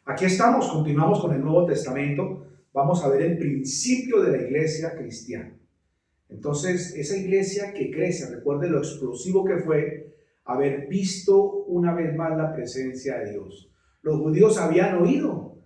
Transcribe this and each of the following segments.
Aquí estamos, continuamos con el Nuevo Testamento. Vamos a ver el principio de la iglesia cristiana. Entonces, esa iglesia que crece, recuerde lo explosivo que fue haber visto una vez más la presencia de Dios. Los judíos habían oído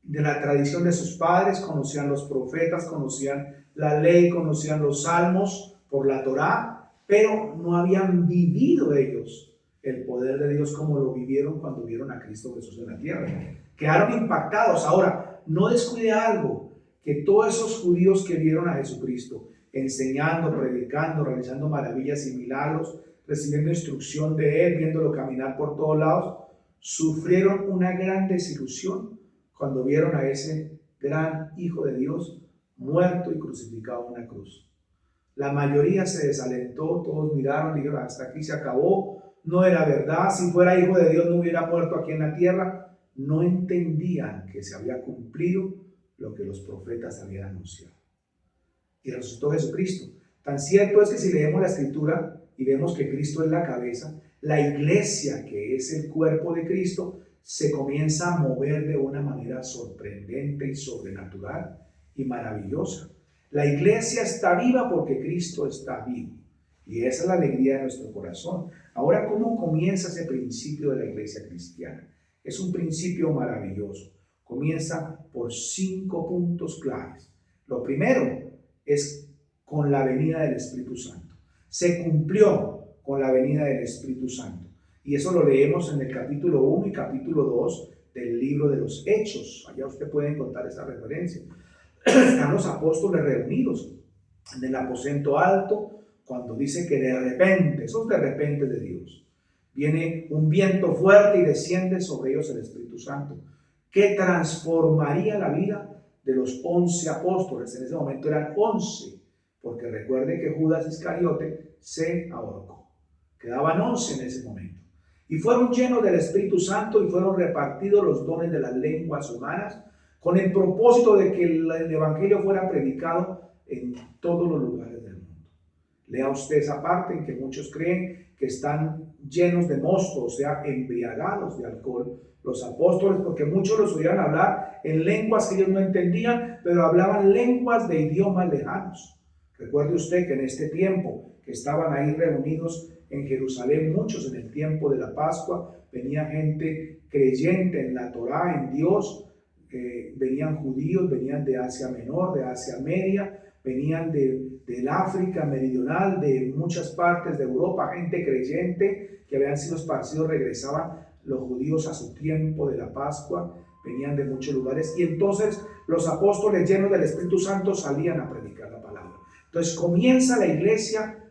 de la tradición de sus padres, conocían los profetas, conocían la ley, conocían los salmos por la Torá, pero no habían vivido ellos el poder de Dios como lo vivieron cuando vieron a Cristo Jesús en la tierra. Quedaron impactados. Ahora, no descuide algo, que todos esos judíos que vieron a Jesucristo enseñando, predicando, realizando maravillas y milagros, recibiendo instrucción de Él, viéndolo caminar por todos lados, sufrieron una gran desilusión cuando vieron a ese gran Hijo de Dios muerto y crucificado en una cruz. La mayoría se desalentó, todos miraron y dijeron, hasta aquí se acabó, no era verdad, si fuera Hijo de Dios no hubiera muerto aquí en la tierra. No entendían que se había cumplido lo que los profetas habían anunciado. Y resucitó Jesucristo. Tan cierto es que si leemos la Escritura y vemos que Cristo es la cabeza, la iglesia, que es el cuerpo de Cristo, se comienza a mover de una manera sorprendente y sobrenatural y maravillosa. La iglesia está viva porque Cristo está vivo. Y esa es la alegría de nuestro corazón. Ahora, ¿cómo comienza ese principio de la iglesia cristiana? Es un principio maravilloso. Comienza por 5 puntos claves. Lo primero es con la venida del Espíritu Santo. Se cumplió con la venida del Espíritu Santo. Y eso lo leemos en el capítulo 1 y capítulo 2 del libro de los Hechos. Allá usted puede encontrar esa referencia. Están los apóstoles reunidos en el aposento alto cuando dice que de repente, esos de repente de Dios, viene un viento fuerte y desciende sobre ellos el Espíritu Santo, que transformaría la vida de los 11 apóstoles. En ese momento eran 11, porque recuerde que Judas Iscariote se ahorcó. Quedaban 11 en ese momento. Y fueron llenos del Espíritu Santo y fueron repartidos los dones de las lenguas humanas con el propósito de que el Evangelio fuera predicado en todos los lugares del mundo. Lea usted esa parte en que muchos creen que están llenos de mosto, o sea, embriagados de alcohol, los apóstoles, porque muchos los oían hablar en lenguas que ellos no entendían, pero hablaban lenguas de idiomas lejanos. Recuerde usted que en este tiempo que estaban ahí reunidos en Jerusalén, muchos en el tiempo de la Pascua, venía gente creyente en la Torá, en Dios, venían judíos, venían de Asia Menor, de Asia Media, venían del África Meridional, de muchas partes de Europa, gente creyente que habían sido esparcidos, regresaban los judíos a su tiempo de la Pascua, venían de muchos lugares, y entonces los apóstoles llenos del Espíritu Santo salían a predicar la palabra. Entonces comienza la iglesia,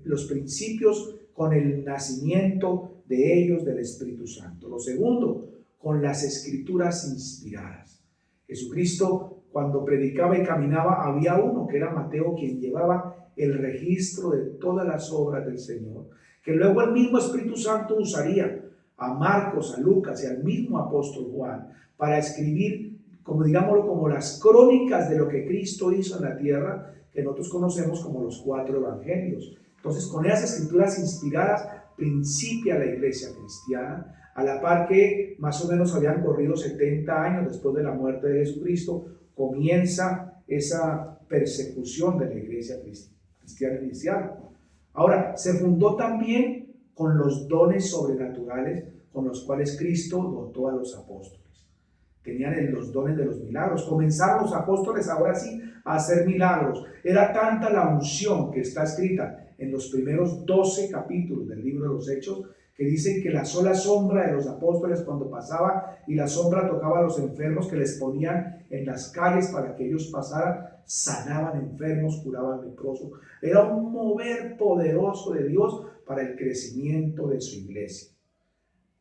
los principios con el nacimiento de ellos del Espíritu Santo. Lo segundo, con las escrituras inspiradas. Jesucristo, cuando predicaba y caminaba, había uno que era Mateo, quien llevaba el registro de todas las obras del Señor, que luego el mismo Espíritu Santo usaría a Marcos, a Lucas y al mismo apóstol Juan para escribir, como digámoslo, como las crónicas de lo que Cristo hizo en la tierra, que nosotros conocemos como los 4 evangelios. Entonces, con esas escrituras inspiradas principia la iglesia cristiana, a la par que más o menos habían corrido 70 años después de la muerte de Jesucristo, comienza esa persecución de la iglesia cristiana inicial. Ahora, se fundó también con los dones sobrenaturales con los cuales Cristo dotó a los apóstoles. Tenían los dones de los milagros. Comenzaron los apóstoles ahora sí a hacer milagros. Era tanta la unción que está escrita en los primeros 12 capítulos del libro de los Hechos, que dicen que la sola sombra de los apóstoles cuando pasaba y la sombra tocaba a los enfermos, que les ponían en las calles para que ellos pasaran, sanaban enfermos, curaban leprosos. Era un mover poderoso de Dios para el crecimiento de su iglesia.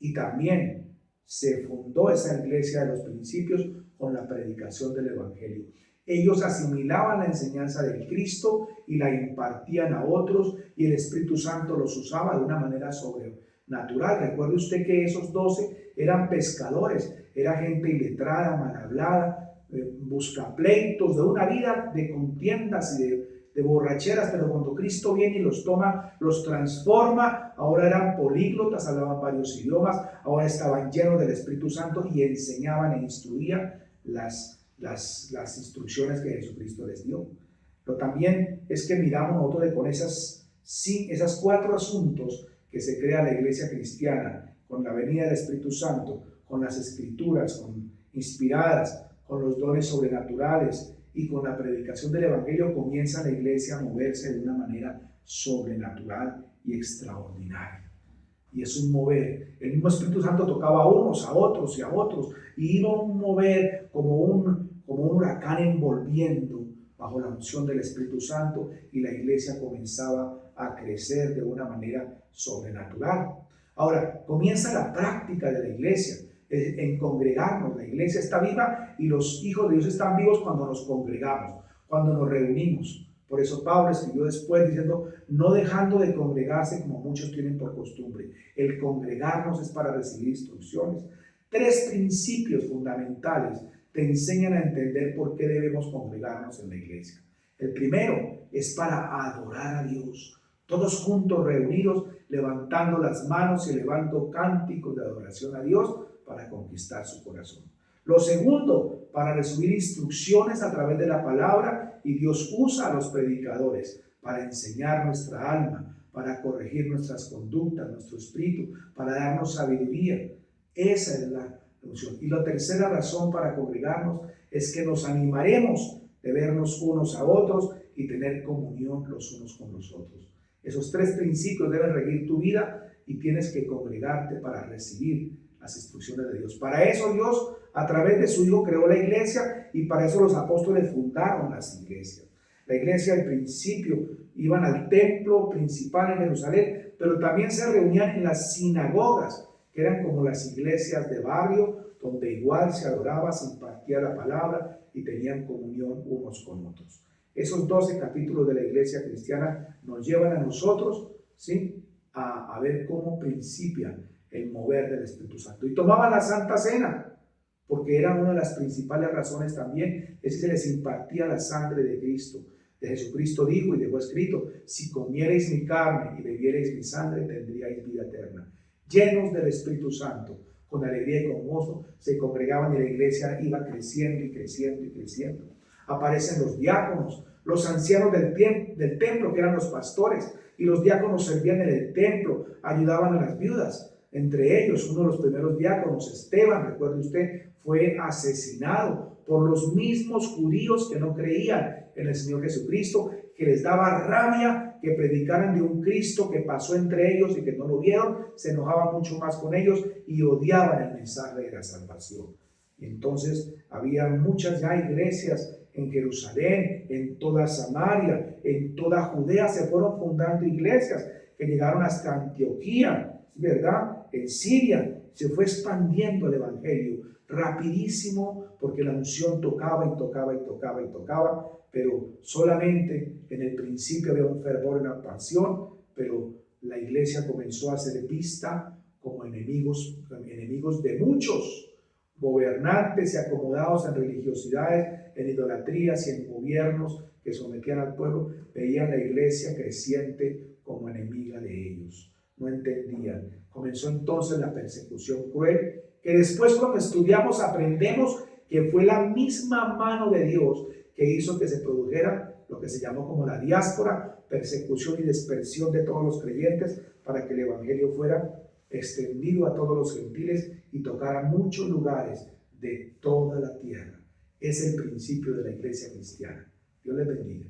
Y también se fundó esa iglesia de los principios con la predicación del Evangelio. Ellos asimilaban la enseñanza del Cristo y la impartían a otros, y el Espíritu Santo los usaba de una manera sobrenatural. Recuerde usted que esos 12 eran pescadores, era gente iletrada, mal hablada, buscapleitos, de una vida de contiendas y de borracheras, pero cuando Cristo viene y los toma, los transforma. Ahora eran políglotas, hablaban varios idiomas, ahora estaban llenos del Espíritu Santo y enseñaban e instruían las instrucciones que Jesucristo les dio. Pero también es que miramos nosotros con esas 4 asuntos que se crea la iglesia cristiana, con la venida del Espíritu Santo, con las escrituras, inspiradas, con los dones sobrenaturales y con la predicación del Evangelio, comienza la iglesia a moverse de una manera sobrenatural y extraordinaria. Y es un mover. El mismo Espíritu Santo tocaba a unos, a otros y a otros, y iba a un mover como un huracán envolviendo bajo la unción del Espíritu Santo, y la iglesia comenzaba a crecer de una manera sobrenatural. Ahora, comienza la práctica de la iglesia, en congregarnos. La iglesia está viva y los hijos de Dios están vivos cuando nos congregamos, cuando nos reunimos. Por eso Pablo escribió después diciendo, no dejando de congregarse como muchos tienen por costumbre. El congregarnos es para recibir instrucciones. 3 principios fundamentales te enseñan a entender por qué debemos congregarnos en la iglesia. El primero es para adorar a Dios. Todos juntos reunidos, levantando las manos y elevando cánticos de adoración a Dios para conquistar su corazón. Lo segundo, para recibir instrucciones a través de la palabra, y Dios usa a los predicadores para enseñar nuestra alma, para corregir nuestras conductas, nuestro espíritu, para darnos sabiduría. Esa es la función. Y la tercera razón para congregarnos es que nos animaremos de vernos unos a otros y tener comunión los unos con los otros. Esos 3 principios deben regir tu vida y tienes que congregarte para recibir las instrucciones de Dios. Para eso Dios, a través de su Hijo, creó la iglesia, y para eso los apóstoles fundaron las iglesias. La iglesia al principio iban al templo principal en Jerusalén, pero también se reunían en las sinagogas, que eran como las iglesias de barrio, donde igual se adoraba, se impartía la palabra y tenían comunión unos con otros. Esos 12 capítulos de la iglesia cristiana nos llevan a nosotros, ¿sí?, a ver cómo principia el mover del Espíritu Santo. Y tomaban la Santa Cena, porque era una de las principales razones también, es que se les impartía la sangre de Cristo. De Jesucristo dijo y dejó escrito, si comierais mi carne y bebierais mi sangre, tendríais vida eterna. Llenos del Espíritu Santo, con alegría y con gozo, se congregaban y la iglesia iba creciendo y creciendo y creciendo. Aparecen los diáconos, los ancianos del templo, que eran los pastores, y los diáconos servían en el templo, ayudaban a las viudas. Entre ellos, uno de los primeros diáconos, Esteban, recuerde usted, fue asesinado por los mismos judíos que no creían en el Señor Jesucristo, que les daba rabia que predicaran de un Cristo que pasó entre ellos y que no lo vieron, se enojaban mucho más con ellos y odiaban el mensaje de la salvación. Y entonces había muchas ya iglesias en Jerusalén, en toda Samaria, en toda Judea, se fueron fundando iglesias que llegaron hasta Antioquía, ¿verdad? En Siria se fue expandiendo el evangelio rapidísimo, porque la unción tocaba y tocaba y tocaba y tocaba, pero solamente en el principio había un fervor y una pasión, pero la iglesia comenzó a ser vista como enemigos de muchos gobernantes y acomodados en religiosidades, en idolatrías y en gobiernos que sometían al pueblo. Veían la iglesia creciente como enemiga de ellos. No entendían. Comenzó entonces la persecución cruel, que después, cuando estudiamos, aprendemos que fue la misma mano de Dios que hizo que se produjera lo que se llamó como la diáspora, persecución y dispersión de todos los creyentes, para que el evangelio fuera extendido a todos los gentiles y tocara muchos lugares de toda la tierra. Es el principio de la iglesia cristiana. Dios les bendiga.